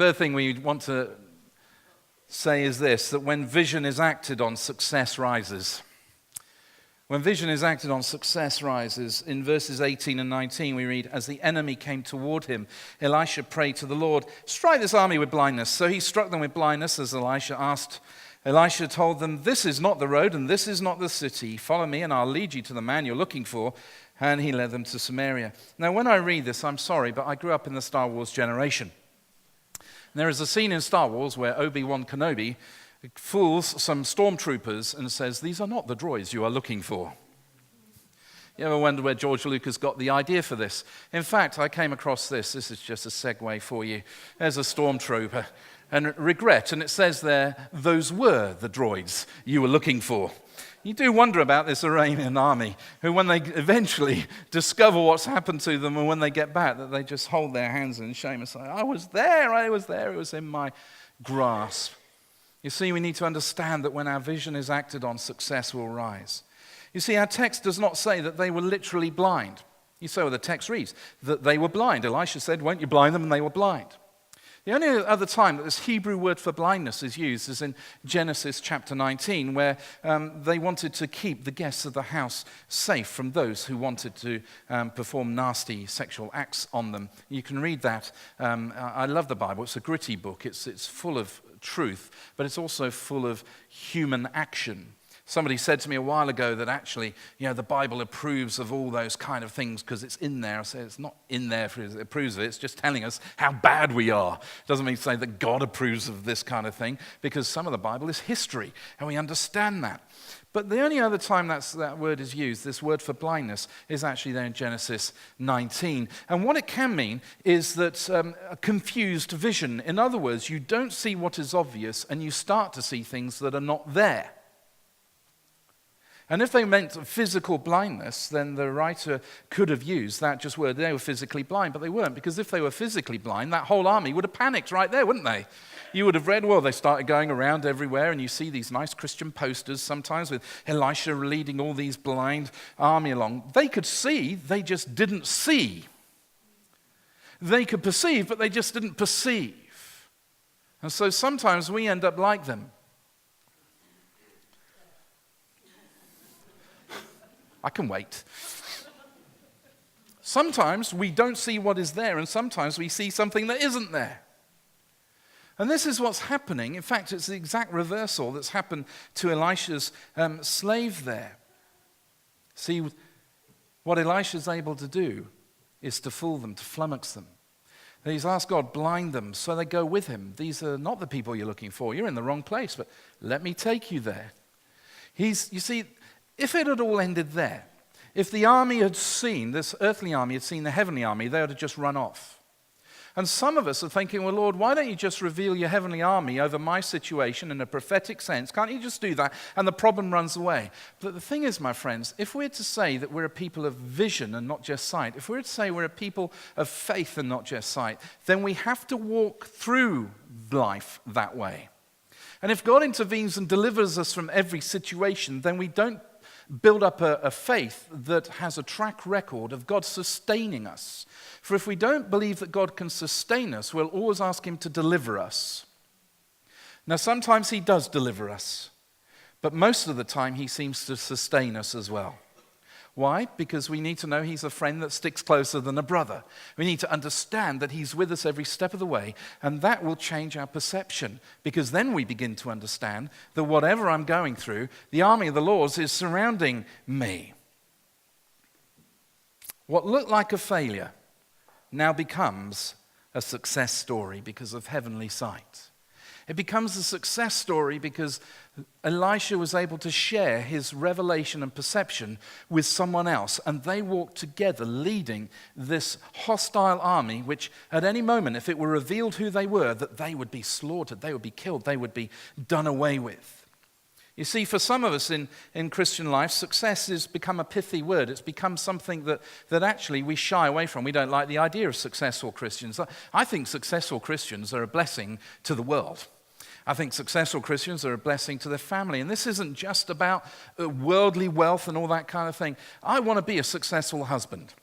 Third thing we want to say is this, that when vision is acted on, success rises. When vision is acted on, success rises. In verses 18 and 19, we read, as the enemy came toward him, Elisha prayed to the Lord, strike this army with blindness. So he struck them with blindness, as Elisha asked. Elisha told them, this is not the road, and this is not the city. Follow me, and I'll lead you to the man you're looking for. And he led them to Samaria. Now, when I read this, I'm sorry, but I grew up in the Star Wars generation. There is a scene in Star Wars where Obi-Wan Kenobi fools some stormtroopers and says, these are not the droids you are looking for. You ever wonder where George Lucas got the idea for this? In fact, I came across this. This is just a segue for you. There's a stormtrooper and regret, and it says there, those were the droids you were looking for. You do wonder about this Iranian army, who when they eventually discover what's happened to them and when they get back, that they just hold their hands in shame and say, I was there, it was in my grasp. You see, we need to understand that when our vision is acted on, success will rise. You see, our text does not say that they were literally blind. You say, well, the text reads that they were blind. Elisha said, won't you blind them? And they were blind. The only other time that this Hebrew word for blindness is used is in Genesis chapter 19, where they wanted to keep the guests of the house safe from those who wanted to perform nasty sexual acts on them. You can read that. I love the Bible. It's a gritty book. It's full of truth, but it's also full of human action. Somebody said to me a while ago that actually, the Bible approves of all those kind of things because it's in there. I said it's not in there because it approves of it. It's just telling us how bad we are. It doesn't mean to say that God approves of this kind of thing, because some of the Bible is history, and we understand that. But the only other time that word is used, this word for blindness, is actually there in Genesis 19. And what it can mean is that a confused vision. In other words, you don't see what is obvious, and you start to see things that are not there. And if they meant physical blindness, then the writer could have used that just word. They were physically blind, but they weren't, because if they were physically blind, that whole army would have panicked right there, wouldn't they? You would have read, well, they started going around everywhere, and you see these nice Christian posters sometimes with Elisha leading all these blind army along. They could see, they just didn't see. They could perceive, but they just didn't perceive. And so sometimes we end up like them. I can wait. Sometimes we don't see what is there, and sometimes we see something that isn't there. And this is what's happening. In fact, it's the exact reversal that's happened to Elisha's slave there. See, what Elisha's able to do is to fool them, to flummox them. And he's asked God, blind them, so they go with him. These are not the people you're looking for. You're in the wrong place, but let me take you there. You see, if it had all ended there, if the army had seen, this earthly army had seen the heavenly army, they would have just run off. And some of us are thinking, well, Lord, why don't you just reveal your heavenly army over my situation in a prophetic sense? Can't you just do that? And the problem runs away. But the thing is, my friends, if we're to say that we're a people of vision and not just sight, if we're to say we're a people of faith and not just sight, then we have to walk through life that way. And if God intervenes and delivers us from every situation, then we don't build up a faith that has a track record of God sustaining us. For if we don't believe that God can sustain us, we'll always ask him to deliver us. Now, sometimes he does deliver us, but most of the time he seems to sustain us as well. Why? Because we need to know he's a friend that sticks closer than a brother. We need to understand that he's with us every step of the way, and that will change our perception, because then we begin to understand that whatever I'm going through, the army of the Lord is surrounding me. What looked like a failure now becomes a success story because of heavenly sight. It becomes a success story because Elisha was able to share his revelation and perception with someone else, and they walked together leading this hostile army, which at any moment, if it were revealed who they were, that they would be slaughtered, they would be killed, they would be done away with. You see, for some of us in Christian life, success has become a pithy word. It's become something that actually we shy away from. We don't like the idea of successful Christians. I think successful Christians are a blessing to the world. I think successful Christians are a blessing to their family. And this isn't just about worldly wealth and all that kind of thing. I want to be a successful husband.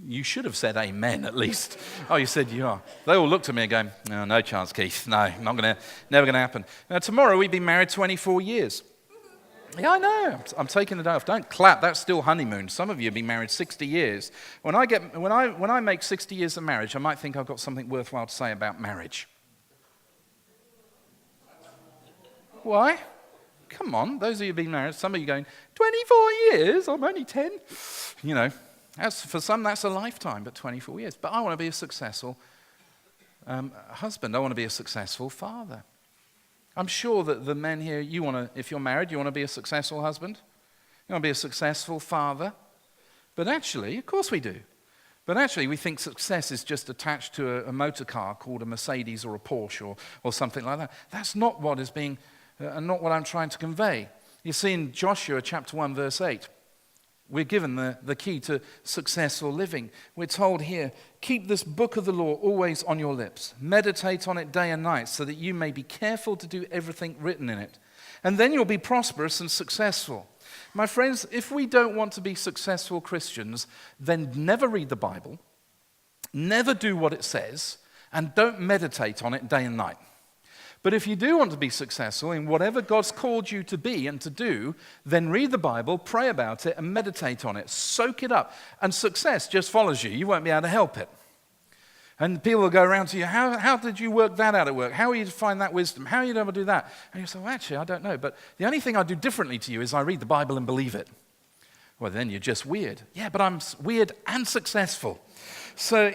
You should have said amen at least. Oh, you said you are. They all looked at me and going, no, no chance, Keith. No, never going to happen. Now, tomorrow we've been married 24 years. Yeah, I know. I'm taking the day off. Don't clap. That's still honeymoon. Some of you have been married 60 years. When I make 60 years of marriage, I might think I've got something worthwhile to say about marriage. Why? Come on. Those of you who've been married, some of you going, 24 years? I'm only 10. You know, for some that's a lifetime, but 24 years. But I want to be a successful husband. I want to be a successful father. I'm sure that the men here, if you're married, you want to be a successful husband. You want to be a successful father. But actually, of course we do. But actually, we think success is just attached to a motor car called a Mercedes or a Porsche or something like that. That's not what is being, not what I'm trying to convey. You see in Joshua chapter 1, verse 8, we're given the key to successful living. We're told here, keep this book of the law always on your lips. Meditate on it day and night so that you may be careful to do everything written in it. And then you'll be prosperous and successful. My friends, if we don't want to be successful Christians, then never read the Bible, never do what it says, and don't meditate on it day and night. But if you do want to be successful in whatever God's called you to be and to do, then read the Bible, pray about it, and meditate on it. Soak it up. And success just follows you. You won't be able to help it. And people will go around to you, how did you work that out at work? How are you to find that wisdom? How are you able to do that? And you say, well, actually, I don't know. But the only thing I do differently to you is I read the Bible and believe it. Well, then you're just weird. Yeah, but I'm weird and successful. So,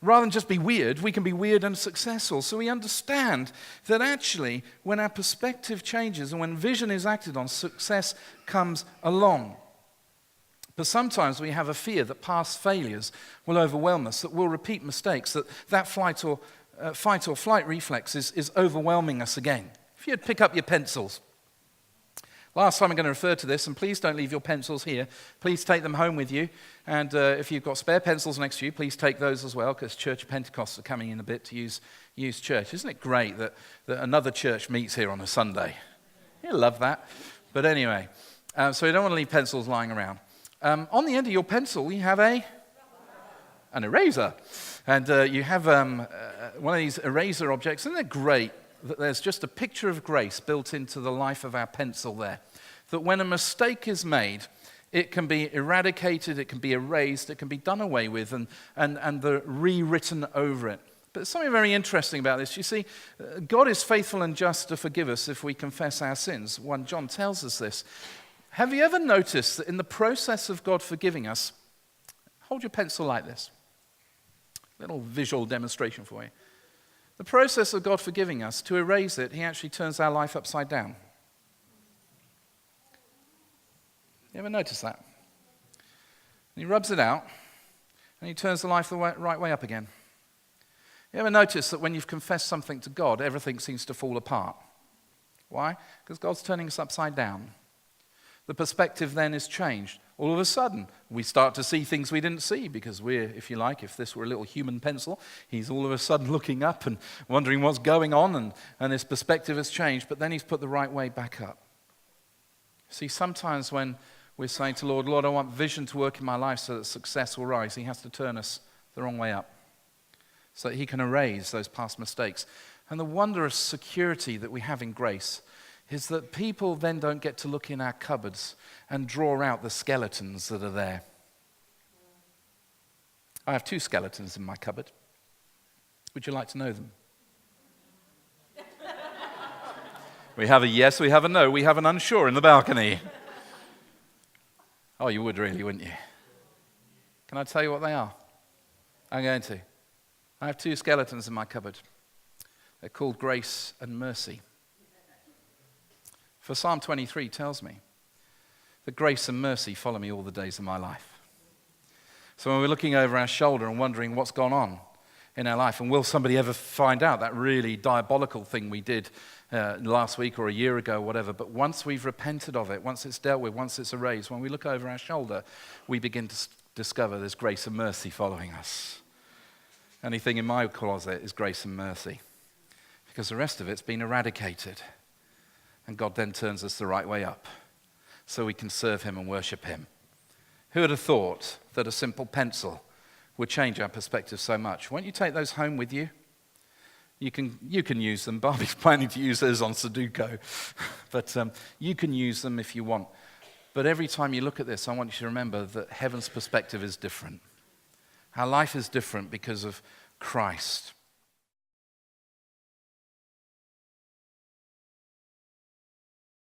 rather than just be weird, we can be weird and successful. So we understand that actually, when our perspective changes and when vision is acted on, success comes along. But sometimes we have a fear that past failures will overwhelm us, that we'll repeat mistakes, that fight or flight reflex is overwhelming us again. If you'd pick up your pencils. Last time I'm going to refer to this, and please don't leave your pencils here. Please take them home with you. And if you've got spare pencils next to you, please take those as well, because Church of Pentecost are coming in a bit to use church. Isn't it great that another church meets here on a Sunday? You love that. But anyway, so you don't want to leave pencils lying around. On the end of your pencil, you have an eraser. And you have one of these eraser objects, and they're great. That there's just a picture of grace built into the life of our pencil there. That when a mistake is made, it can be eradicated, it can be erased, it can be done away with and rewritten over it. But there's something very interesting about this. You see, God is faithful and just to forgive us if we confess our sins. 1 John tells us this. Have you ever noticed that in the process of God forgiving us, hold your pencil like this. Little visual demonstration for you. The process of God forgiving us, to erase it, he actually turns our life upside down. You ever notice that? And he rubs it out, and he turns the life the right way up again. You ever notice that when you've confessed something to God, everything seems to fall apart? Why? Because God's turning us upside down. The perspective then is changed. All of a sudden, we start to see things we didn't see because if this were a little human pencil, he's all of a sudden looking up and wondering what's going on, and his perspective has changed, but then he's put the right way back up. See, sometimes when we're saying to Lord, I want vision to work in my life so that success will rise, he has to turn us the wrong way up so that he can erase those past mistakes. And the wondrous security that we have in grace is that people then don't get to look in our cupboards and draw out the skeletons that are there. I have 2 skeletons in my cupboard. Would you like to know them? We have a yes, we have a no, we have an unsure in the balcony. Oh, you would really, wouldn't you? Can I tell you what they are? I'm going to. I have 2 skeletons in my cupboard. They're called grace and mercy. For Psalm 23 tells me that grace and mercy follow me all the days of my life. So when we're looking over our shoulder and wondering what's gone on in our life, and will somebody ever find out that really diabolical thing we did last week or a year ago, or whatever, but once we've repented of it, once it's dealt with, once it's erased, when we look over our shoulder, we begin to discover there's grace and mercy following us. Anything in my closet is grace and mercy, because the rest of it's been eradicated. And God then turns us the right way up so we can serve him and worship him. Who would have thought that a simple pencil would change our perspective so much. Won't you take those home with you? You can use them. Barbie's planning to use hers on Sudoku. But you can use them if you want. But every time you look at this, I want you to remember that heaven's perspective is different. Our life is different because of Christ.